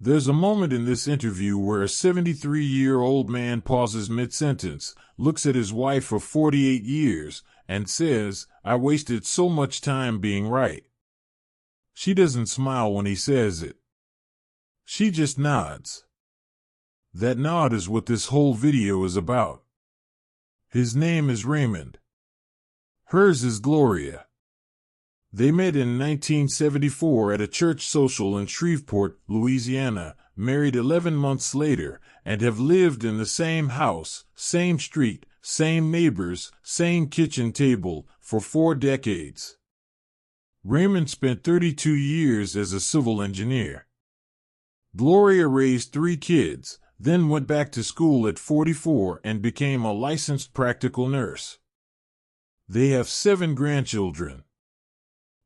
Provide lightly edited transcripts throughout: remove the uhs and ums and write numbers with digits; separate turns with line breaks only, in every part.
There's a moment in this interview where a 73-year-old man pauses mid-sentence, looks at his wife of 48 years, and says, "I wasted so much time being right." She doesn't smile when he says it. She just nods. That nod is what this whole video is about. His name is Raymond. Hers is Gloria. They met in 1974 at a church social in Shreveport, Louisiana, married 11 months later, and have lived in the same house, same street, same neighbors, same kitchen table, for 4 decades. Raymond spent 32 years as a civil engineer. Gloria raised 3 kids, then went back to school at 44 and became a licensed practical nurse. They have 7 grandchildren.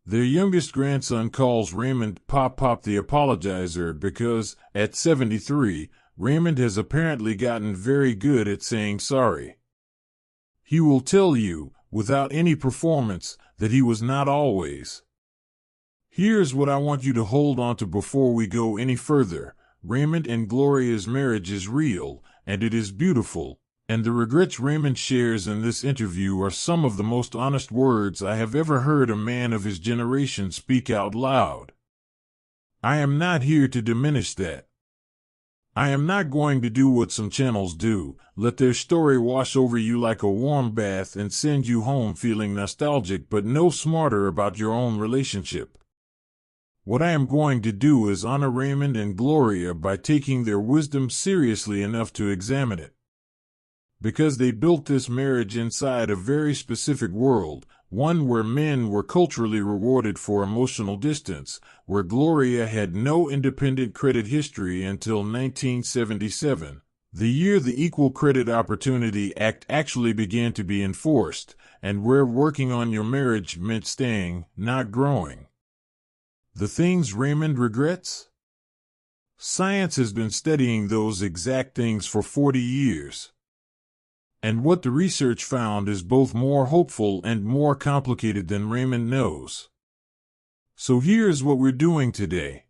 Their youngest grandson calls Raymond Pop Pop the Apologizer because, at 73, Raymond has apparently gotten very good at saying sorry. He will tell you, without any performance, that he was not always. Here's what I want you to hold on to before we go any further. Raymond and Gloria's marriage is real, and it is beautiful. And the regrets Raymond shares in this interview are some of the most honest words I have ever heard a man of his generation speak out loud. I am not here to diminish that. I am not going to do what some channels do, let their story wash over you like a warm bath and send you home feeling nostalgic but no smarter about your own relationship. What I am going to do is honor Raymond and Gloria by taking their wisdom seriously enough to examine it. Because they built this marriage inside a very specific world, one where men were culturally rewarded for emotional distance, where Gloria had no independent credit history until 1977, the year the Equal Credit Opportunity Act actually began to be enforced, and where working on your marriage meant staying, not growing. The things Raymond regrets? Science has been studying those exact things for 40 years. And what the research found is both more hopeful and more complicated than Raymond knows. So here's what we're doing today.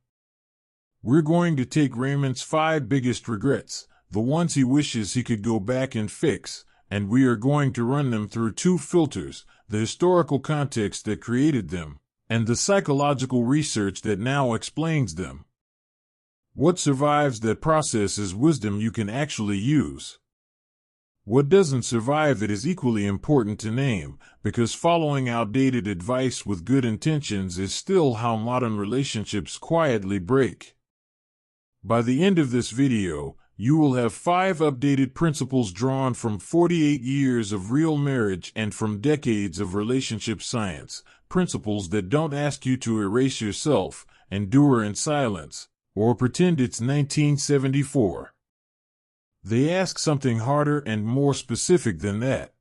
We're going to take Raymond's 5 biggest regrets, the ones he wishes he could go back and fix, and we are going to run them through 2 filters, the historical context that created them, and the psychological research that now explains them. What survives that process is wisdom you can actually use. What doesn't survive it is equally important to name, because following outdated advice with good intentions is still how modern relationships quietly break. By the end of this video, you will have 5 updated principles drawn from 48 years of real marriage and from decades of relationship science, principles that don't ask you to erase yourself, endure in silence, or pretend it's 1974. They ask something harder and more specific than that.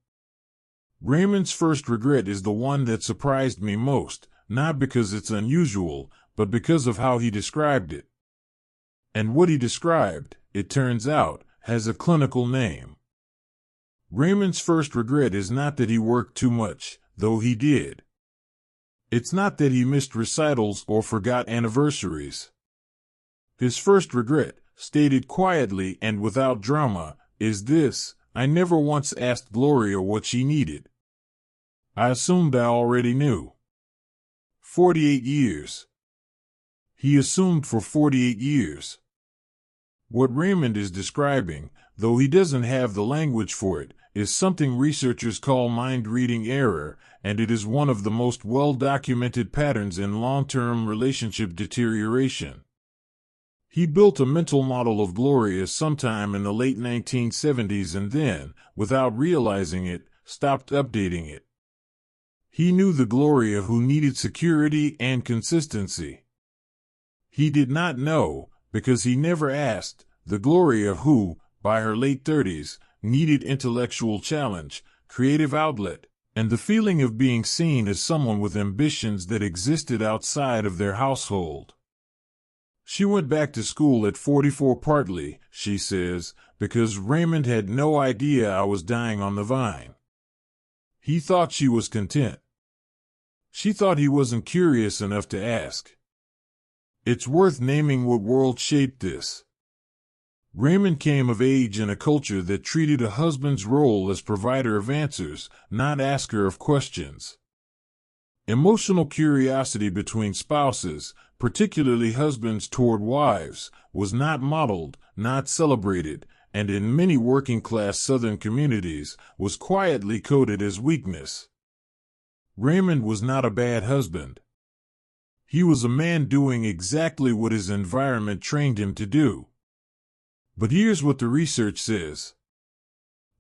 Raymond's first regret is the one that surprised me most, not because it's unusual, but because of how he described it. And what he described, it turns out, has a clinical name. Raymond's first regret is not that he worked too much, though he did. It's not that he missed recitals or forgot anniversaries. His first regret, stated quietly and without drama, is this: I never once asked Gloria what she needed. I assumed I already knew. 48 years. He assumed for 48 years. What Raymond is describing, though he doesn't have the language for it, is something researchers call mind-reading error, and it is one of the most well-documented patterns in long-term relationship deterioration. He built a mental model of Gloria sometime in the late 1970s and then, without realizing it, stopped updating it. He knew the Gloria who needed security and consistency. He did not know, because he never asked, the Gloria who, by her late 30s, needed intellectual challenge, creative outlet, and the feeling of being seen as someone with ambitions that existed outside of their household. She went back to school at 44 partly, she says, because Raymond had no idea I was dying on the vine. He thought she was content. She thought he wasn't curious enough to ask. It's worth naming what world shaped this. Raymond came of age in a culture that treated a husband's role as provider of answers, not asker of questions. Emotional curiosity between spouses, particularly husbands toward wives, was not modeled, not celebrated, and in many working-class Southern communities was quietly coded as weakness. Raymond was not a bad husband. He was a man doing exactly what his environment trained him to do. But here's what the research says.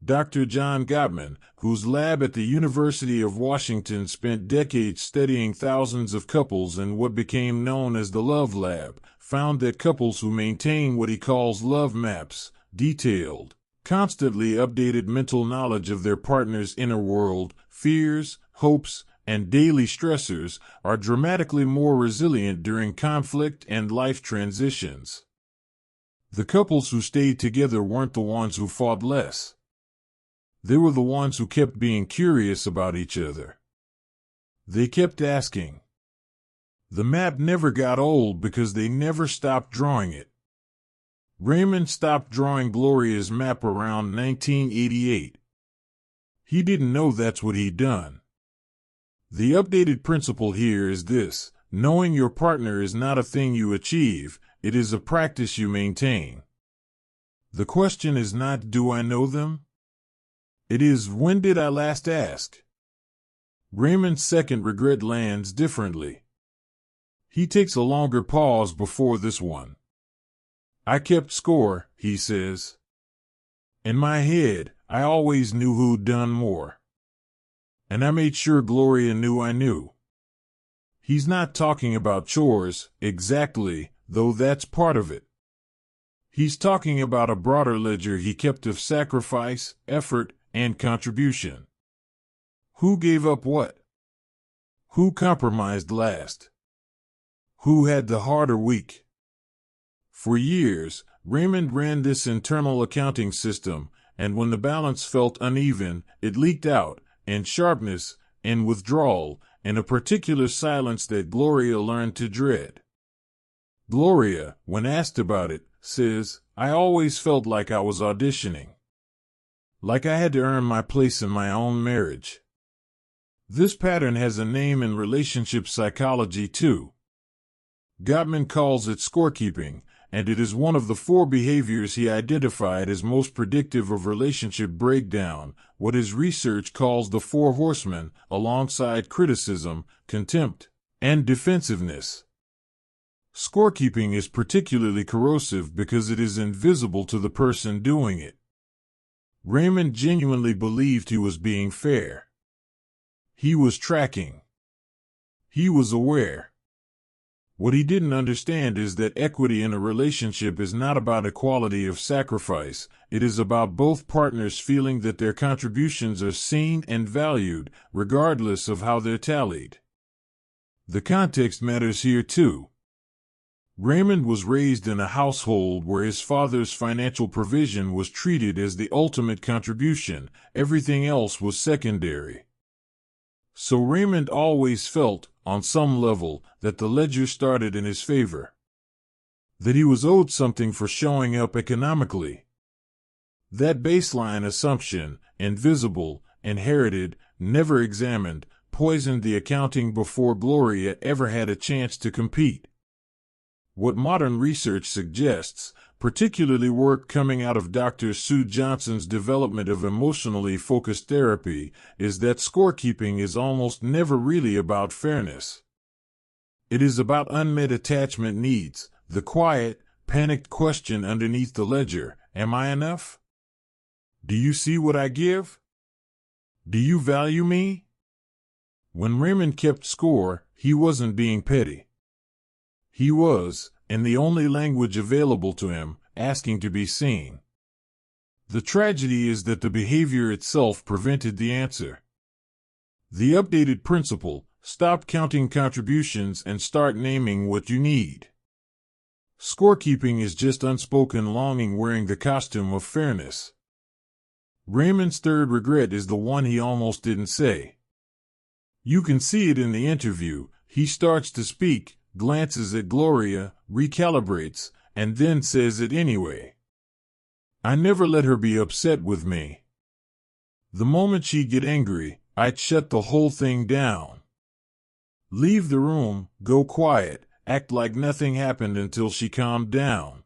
Dr. John Gottman, whose lab at the University of Washington spent decades studying thousands of couples in what became known as the Love Lab, found that couples who maintain what he calls love maps, detailed, constantly updated mental knowledge of their partner's inner world, fears, hopes, and daily stressors, are dramatically more resilient during conflict and life transitions. The couples who stayed together weren't the ones who fought less. They were the ones who kept being curious about each other. They kept asking. The map never got old because they never stopped drawing it. Raymond stopped drawing Gloria's map around 1988. He didn't know that's what he'd done. The updated principle here is this: knowing your partner is not a thing you achieve, it is a practice you maintain. The question is not, do I know them? It is, when did I last ask? Raymond's second regret lands differently. He takes a longer pause before this one. I kept score, he says. In my head, I always knew who'd done more. And I made sure Gloria knew I knew. He's not talking about chores, exactly, though that's part of it. He's talking about a broader ledger he kept of sacrifice, effort, and contribution. Who gave up what? Who compromised last? Who had the harder week? For years, Raymond ran this internal accounting system, and when the balance felt uneven, it leaked out, in sharpness, in withdrawal, in a particular silence that Gloria learned to dread. Gloria, when asked about it, says, I always felt like I was auditioning. Like I had to earn my place in my own marriage. This pattern has a name in relationship psychology too. Gottman calls it scorekeeping, and it is one of the 4 behaviors he identified as most predictive of relationship breakdown, what his research calls the 4 horsemen, alongside criticism, contempt, and defensiveness. Scorekeeping is particularly corrosive because it is invisible to the person doing it. Raymond genuinely believed he was being fair. He was tracking. He was aware. What he didn't understand is that equity in a relationship is not about equality of sacrifice. It is about both partners feeling that their contributions are seen and valued, regardless of how they're tallied. The context matters here too. Raymond was raised in a household where his father's financial provision was treated as the ultimate contribution. Everything else was secondary. So Raymond always felt, on some level, that the ledger started in his favor. That he was owed something for showing up economically. That baseline assumption, invisible, inherited, never examined, poisoned the accounting before Gloria ever had a chance to compete. What modern research suggests, particularly work coming out of Dr. Sue Johnson's development of emotionally focused therapy, is that scorekeeping is almost never really about fairness. It is about unmet attachment needs, the quiet, panicked question underneath the ledger, am I enough? Do you see what I give? Do you value me? When Raymond kept score, he wasn't being petty. He was, in the only language available to him, asking to be seen. The tragedy is that the behavior itself prevented the answer. The updated principle, stop counting contributions and start naming what you need. Scorekeeping is just unspoken longing wearing the costume of fairness. Raymond's third regret is the one he almost didn't say. You can see it in the interview. He starts to speak, glances at Gloria, recalibrates, and then says it anyway. I never let her be upset with me. The moment she'd get angry, I'd shut the whole thing down. Leave the room, go quiet, act like nothing happened until she calmed down.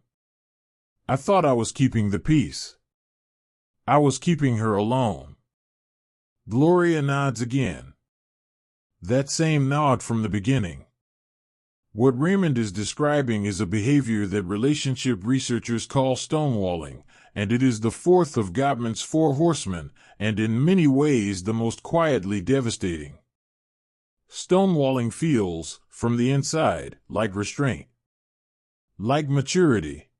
I thought I was keeping the peace. I was keeping her alone. Gloria nods again. That same nod from the beginning. What Raymond is describing is a behavior that relationship researchers call stonewalling, and it is the fourth of Gottman's four horsemen, and in many ways the most quietly devastating. Stonewalling feels, from the inside, like restraint. Like maturity.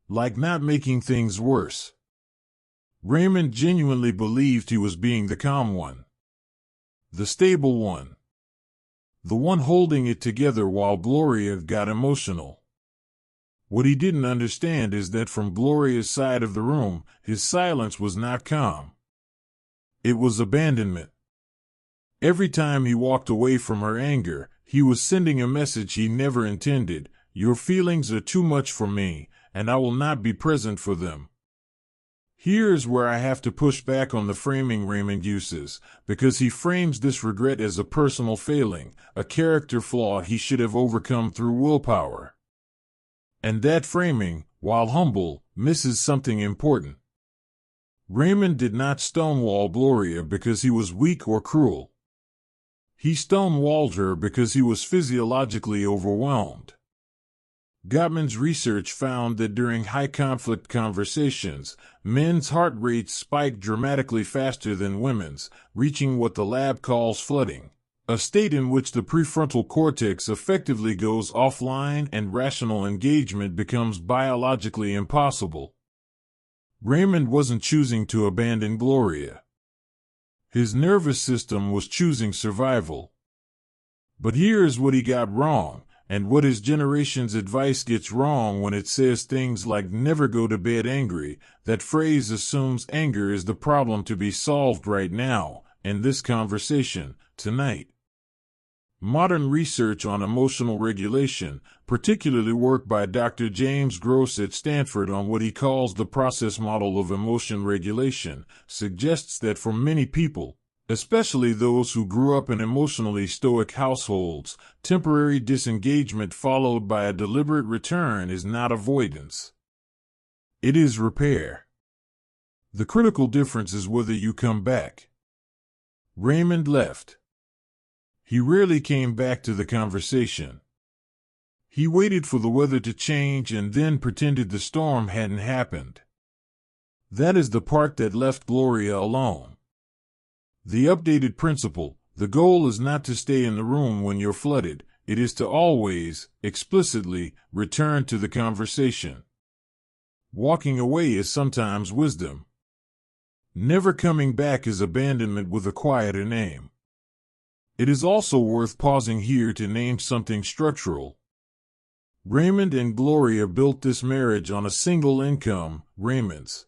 Like not making things worse. Raymond genuinely believed he was being the calm one. The stable one. The one holding it together while Gloria got emotional. What he didn't understand is that from Gloria's side of the room, his silence was not calm. It was abandonment. Every time he walked away from her anger, he was sending a message he never intended. Your feelings are too much for me, and I will not be present for them. Here's where I have to push back on the framing Raymond uses, because he frames this regret as a personal failing, a character flaw he should have overcome through willpower. And that framing, while humble, misses something important. Raymond did not stonewall Gloria because he was weak or cruel. He stonewalled her because he was physiologically overwhelmed. Gottman's research found that during high-conflict conversations, men's heart rates spiked dramatically faster than women's, reaching what the lab calls flooding, a state in which the prefrontal cortex effectively goes offline and rational engagement becomes biologically impossible. Raymond wasn't choosing to abandon Gloria. His nervous system was choosing survival. But here's what he got wrong, and what his generation's advice gets wrong when it says things like never go to bed angry. That phrase assumes anger is the problem to be solved right now, in this conversation, tonight. Modern research on emotional regulation, particularly work by Dr. James Gross at Stanford on what he calls the process model of emotion regulation, suggests that for many people, especially those who grew up in emotionally stoic households, temporary disengagement followed by a deliberate return is not avoidance. It is repair. The critical difference is whether you come back. Raymond left. He rarely came back to the conversation. He waited for the weather to change and then pretended the storm hadn't happened. That is the part that left Gloria alone. The updated principle, the goal is not to stay in the room when you're flooded, it is to always, explicitly, return to the conversation. Walking away is sometimes wisdom. Never coming back is abandonment with a quieter name. It is also worth pausing here to name something structural. Raymond and Gloria built this marriage on a single income, Raymond's.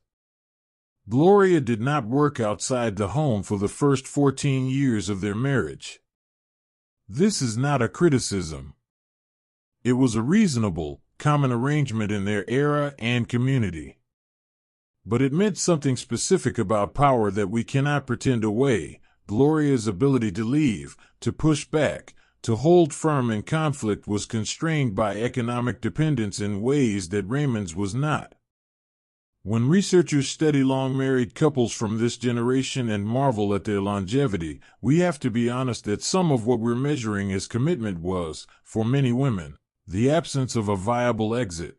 Gloria did not work outside the home for the first 14 years of their marriage. This is not a criticism. It was a reasonable, common arrangement in their era and community. But it meant something specific about power that we cannot pretend away. Gloria's ability to leave, to push back, to hold firm in conflict was constrained by economic dependence in ways that Raymond's was not. When researchers study long-married couples from this generation and marvel at their longevity, we have to be honest that some of what we're measuring as commitment was, for many women, the absence of a viable exit.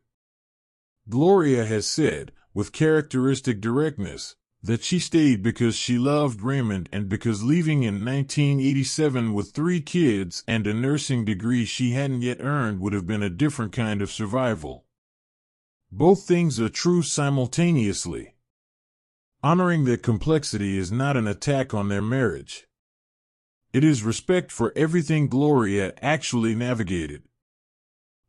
Gloria has said, with characteristic directness, that she stayed because she loved Raymond and because leaving in 1987 with 3 kids and a nursing degree she hadn't yet earned would have been a different kind of survival. Both things are true simultaneously. Honoring their complexity is not an attack on their marriage. It is respect for everything Gloria actually navigated.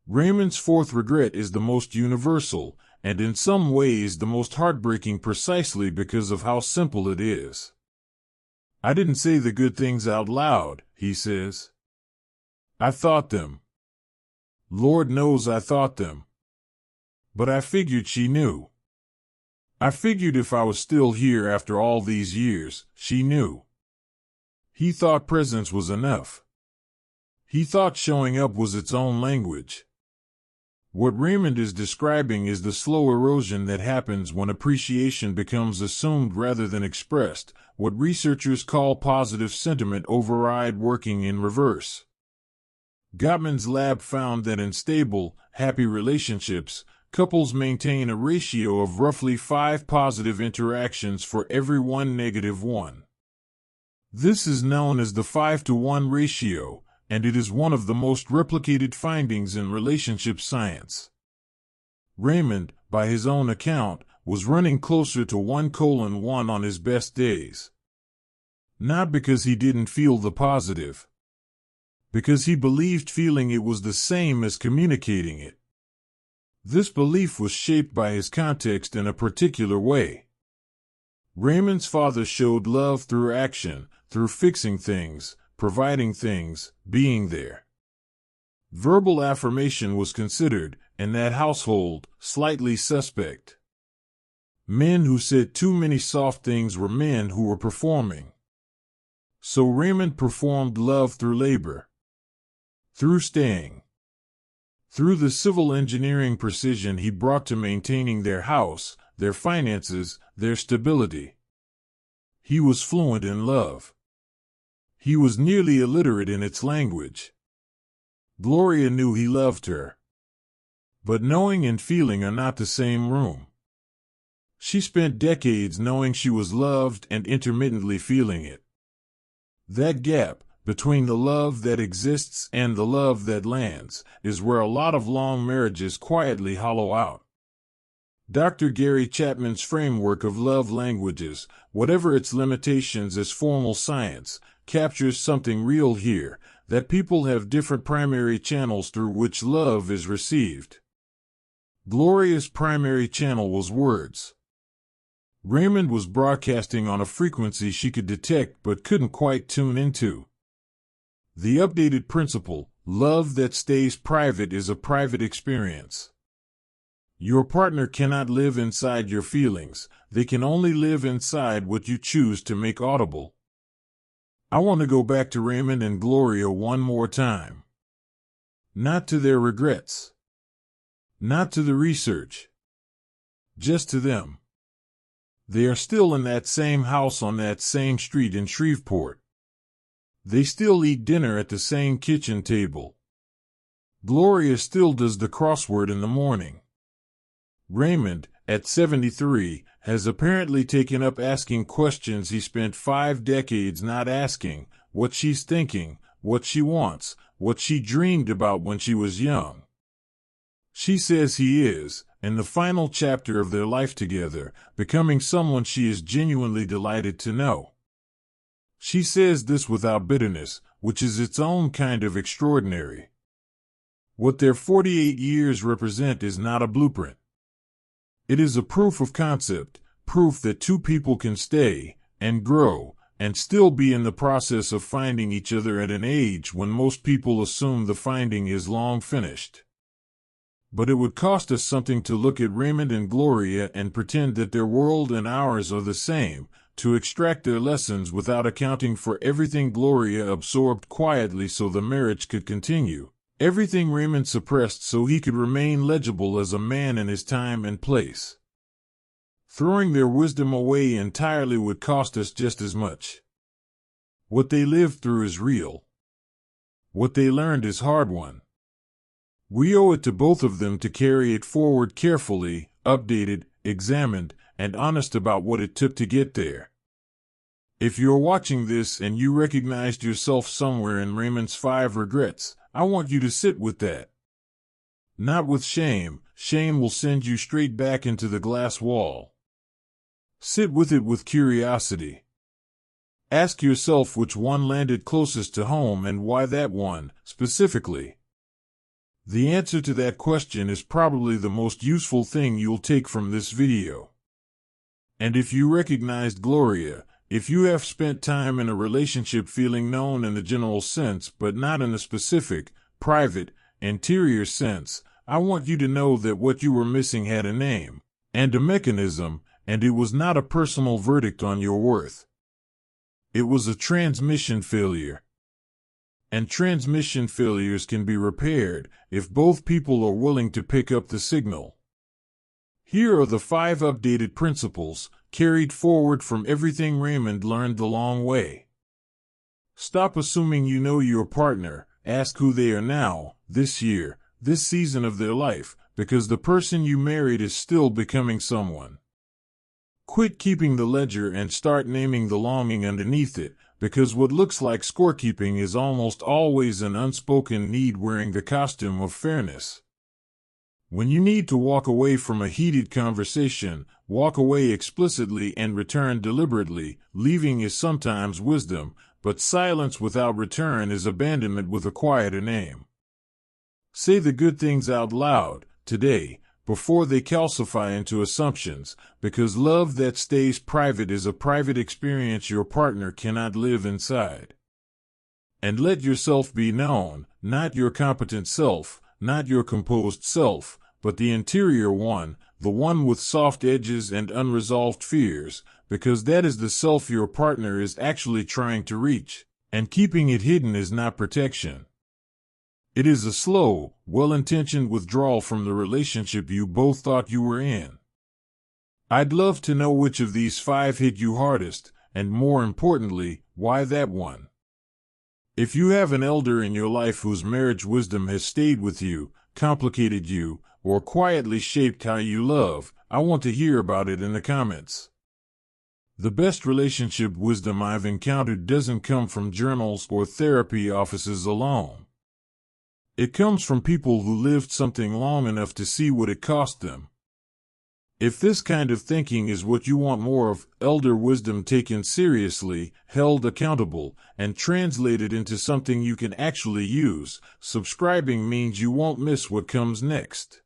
Raymond's fourth regret is the most universal, and in some ways the most heartbreaking precisely because of how simple it is. I didn't say the good things out loud, he says. I thought them. Lord knows I thought them. But I figured she knew. I figured if I was still here after all these years, she knew. He thought presence was enough. He thought showing up was its own language. What Raymond is describing is the slow erosion that happens when appreciation becomes assumed rather than expressed, what researchers call positive sentiment override working in reverse. Gottman's lab found that in stable, happy relationships, couples maintain a ratio of roughly 5 positive interactions for every 1 negative one. This is known as the 5-to-1 ratio, and it is one of the most replicated findings in relationship science. Raymond, by his own account, was running closer to 1:1 on his best days. Not because he didn't feel the positive. Because he believed feeling it was the same as communicating it. This belief was shaped by his context in a particular way. Raymond's father showed love through action, through fixing things, providing things, being there. Verbal affirmation was considered, in that household, slightly suspect. Men who said too many soft things were men who were performing. So Raymond performed love through labor. Through staying. Through the civil engineering precision he brought to maintaining their house, their finances, their stability. He was fluent in love. He was nearly illiterate in its language. Gloria knew he loved her. But knowing and feeling are not the same room. She spent decades knowing she was loved and intermittently feeling it. That gap, between the love that exists and the love that lands, is where a lot of long marriages quietly hollow out. Dr. Gary Chapman's framework of love languages, whatever its limitations as formal science, captures something real here, that people have different primary channels through which love is received. Gloria's primary channel was words. Raymond was broadcasting on a frequency she could detect but couldn't quite tune into. The updated principle, love that stays private is a private experience. Your partner cannot live inside your feelings, they can only live inside what you choose to make audible. I want to go back to Raymond and Gloria one more time. Not to their regrets. Not to the research. Just to them. They are still in that same house on that same street in Shreveport. They still eat dinner at the same kitchen table. Gloria still does the crossword in the morning. Raymond, at 73, has apparently taken up asking questions he spent 5 decades not asking: what she's thinking, what she wants, what she dreamed about when she was young. She says he is, in the final chapter of their life together, becoming someone she is genuinely delighted to know. She says this without bitterness, which is its own kind of extraordinary. What their 48 years represent is not a blueprint. It is a proof of concept, proof that two people can stay, and grow, and still be in the process of finding each other at an age when most people assume the finding is long finished. But it would cost us something to look at Raymond and Gloria and pretend that their world and ours are the same, to extract their lessons without accounting for everything Gloria absorbed quietly so the marriage could continue, everything Raymond suppressed so he could remain legible as a man in his time and place. Throwing their wisdom away entirely would cost us just as much. What they lived through is real. What they learned is hard-won. We owe it to both of them to carry it forward carefully, updated, examined, and honest about what it took to get there. If you're watching this and you recognized yourself somewhere in Raymond's 5 regrets, I want you to sit with that. Not with shame. Shame will send you straight back into the glass wall. Sit with it with curiosity. Ask yourself which one landed closest to home and why that one, specifically. The answer to that question is probably the most useful thing you'll take from this video. And if you recognized Gloria, if you have spent time in a relationship feeling known in the general sense but not in the specific, private, interior sense, I want you to know that what you were missing had a name and a mechanism, and it was not a personal verdict on your worth. It was a transmission failure. And transmission failures can be repaired if both people are willing to pick up the signal. Here are the 5 updated principles carried forward from everything Raymond learned the long way. Stop assuming you know your partner. Ask who they are now, this year, this season of their life, because the person you married is still becoming someone. Quit keeping the ledger and start naming the longing underneath it, because what looks like scorekeeping is almost always an unspoken need wearing the costume of fairness. When you need to walk away from a heated conversation, walk away explicitly and return deliberately. Leaving is sometimes wisdom, but silence without return is abandonment with a quieter name. Say the good things out loud, today, before they calcify into assumptions, because love that stays private is a private experience your partner cannot live inside. And let yourself be known, not your competent self, not your composed self, but the interior one, the one with soft edges and unresolved fears, because that is the self your partner is actually trying to reach, and keeping it hidden is not protection. It is a slow, well-intentioned withdrawal from the relationship you both thought you were in. I'd love to know which of these 5 hit you hardest, and more importantly, why that one. If you have an elder in your life whose marriage wisdom has stayed with you, complicated you, or quietly shaped how you love, I want to hear about it in the comments. The best relationship wisdom I've encountered doesn't come from journals or therapy offices alone. It comes from people who lived something long enough to see what it cost them. If this kind of thinking is what you want more of, elder wisdom taken seriously, held accountable, and translated into something you can actually use, subscribing means you won't miss what comes next.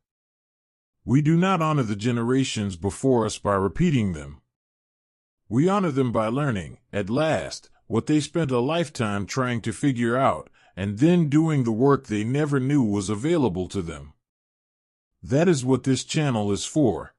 We do not honor the generations before us by repeating them. We honor them by learning, at last, what they spent a lifetime trying to figure out, and then doing the work they never knew was available to them. That is what this channel is for.